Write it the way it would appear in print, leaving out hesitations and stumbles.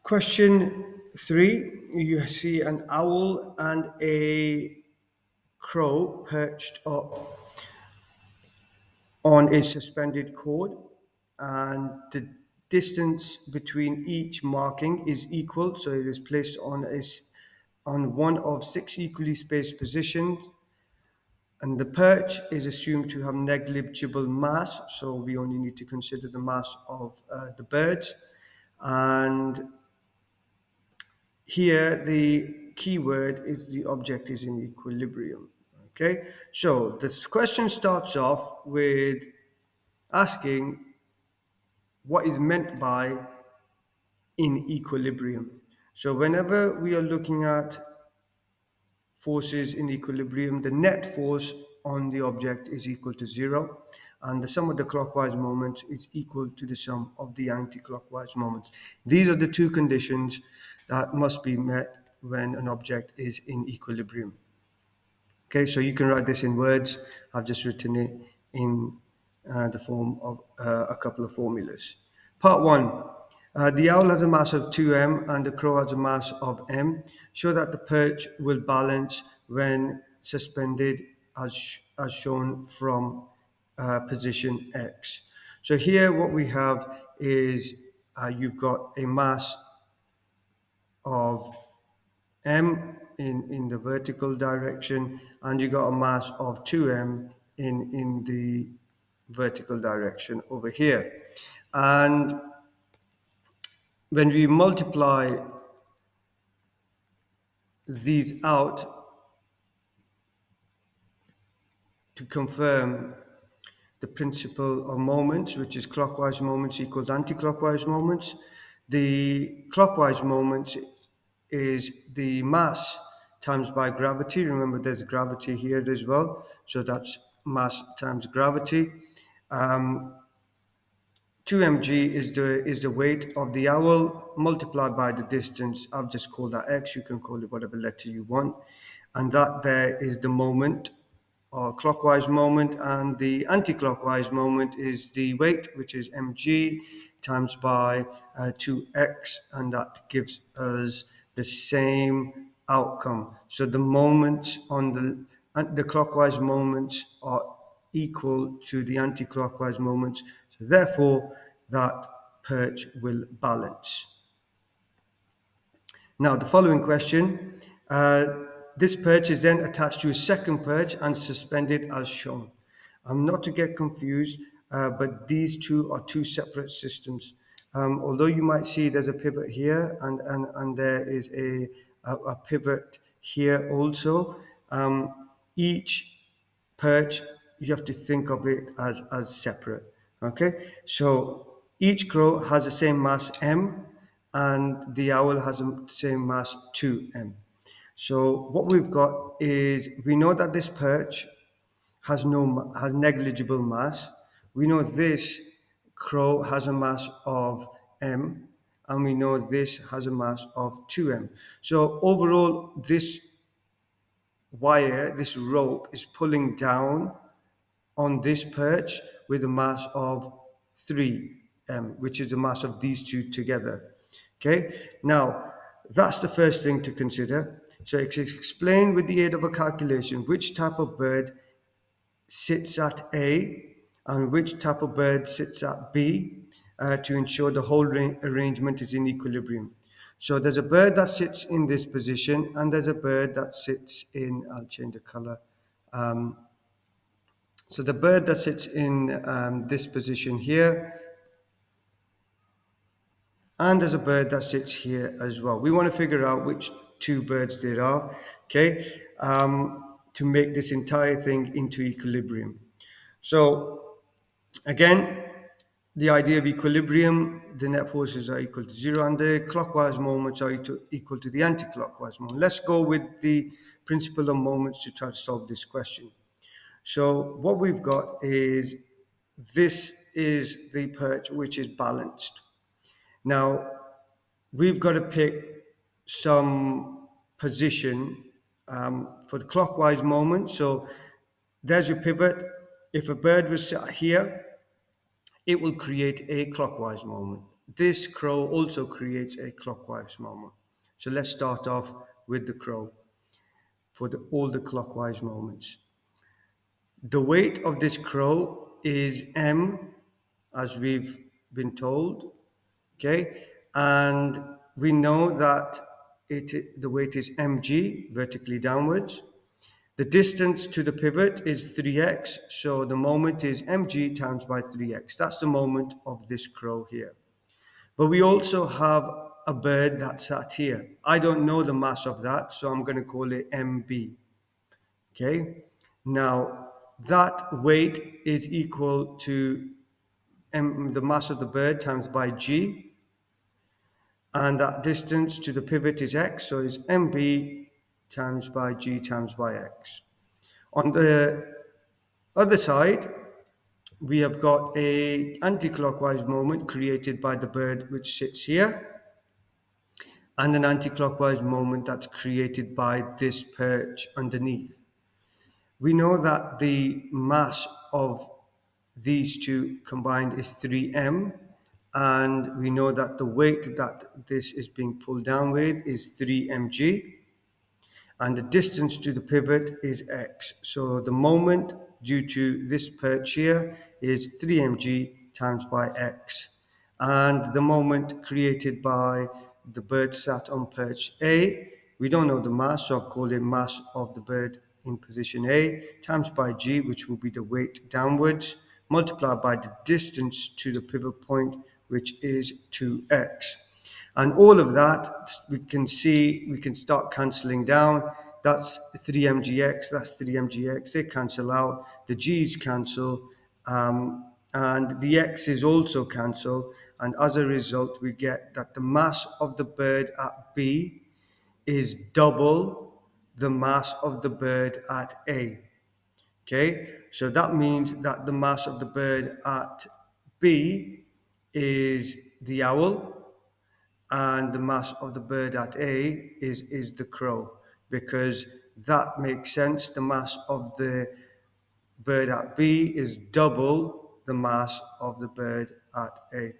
Question 3, you see an owl and a crow perched up on a suspended cord, and the distance between each marking is equal, so it is placed on one of 6 equally spaced positions, and the perch is assumed to have negligible mass, so we only need to consider the mass of the birds. And here the key word is the object is in equilibrium. Okay, so this question starts off with asking what is meant by in equilibrium. So whenever we are looking at forces in equilibrium, the net force on the object is equal to 0, and the sum of the clockwise moments is equal to the sum of the anti-clockwise moments. These are the two conditions that must be met when an object is in equilibrium. Okay, so you can write this in words. I've just written it in the form of a couple of formulas. Part 1. The owl has a mass of 2m and the crow has a mass of m. Show that the perch will balance when suspended as shown from position X. So here what we have is you've got a mass of m in the vertical direction, and you got a mass of 2m in the vertical direction over here. And when we multiply these out to confirm the principle of moments, which is clockwise moments equals anti-clockwise moments, the clockwise moments is the mass times by gravity. Remember, there's gravity here as well, so that's mass times gravity. 2mg is the weight of the owl multiplied by the distance. I've just called that x. You can call it whatever letter you want, and that there is the moment or clockwise moment, and the anti-clockwise moment is the weight, which is mg times by 2x, and that gives us the same outcome. So the moments on the clockwise moments are equal to the anti-clockwise moments, so therefore that perch will balance. Now the following question, this perch is then attached to a second perch and suspended as shown. Not to get confused, but these two are two separate systems. Although you might see there's a pivot here and there is a pivot here also, each perch, you have to think of it as separate. Okay, so each crow has the same mass m, and the owl has the same mass 2m. So what we've got is, we know that this perch has negligible mass. We know this crow has a mass of m, and we know this has a mass of 2m. So overall, this wire, this rope, is pulling down on this perch with a mass of 3m, which is the mass of these two together. Okay, now that's the first thing to consider. So explain with the aid of a calculation which type of bird sits at A and which type of bird sits at B to ensure the whole arrangement is in equilibrium. So there's a bird that sits in this position, and there's a bird that sits in, I'll change the color. So the bird that sits in this position here, and there's a bird that sits here as well. We want to figure out which two birds there are, okay, to make this entire thing into equilibrium. So again, the idea of equilibrium, the net forces are equal to 0, and the clockwise moments are equal to the anti-clockwise moment. Let's go with the principle of moments to try to solve this question. So what we've got is, this is the perch which is balanced. Now, we've got to pick some position for the clockwise moment. So there's your pivot. If a bird was sat here, it will create a clockwise moment. this crow also creates a clockwise moment. So let's start off with the crow for all the clockwise moments. The weight of this crow is M, as we've been told, okay? And we know that the weight is mg, vertically downwards. The distance to the pivot is 3x, so the moment is mg times by 3x. That's the moment of this crow here. But we also have a bird that's sat here. I don't know the mass of that, so I'm going to call it mb. Okay? Now, that weight is equal to the mass of the bird times by g, and that distance to the pivot is x, so it's mb times by g times by x. On the other side, we have got a anti-clockwise moment created by the bird which sits here, and an anti-clockwise moment that's created by this perch underneath. We know that the mass of these two combined is 3m, and we know that the weight that this is being pulled down with is 3mg, and the distance to the pivot is x. So the moment due to this perch here is 3mg times by x. And the moment created by the bird sat on perch A, we don't know the mass, so I've called it mass of the bird in position A, times by g, which will be the weight downwards, multiplied by the distance to the pivot point, which is 2x. And all of that, we can see, we can start cancelling down. That's 3mgx, that's 3mgx. They cancel out. The g's cancel. And the x's also cancel. And as a result, we get that the mass of the bird at B is double the mass of the bird at A. Okay, so that means that the mass of the bird at B is the owl, and the mass of the bird at A is the crow, because that makes sense. The mass of the bird at B is double the mass of the bird at A.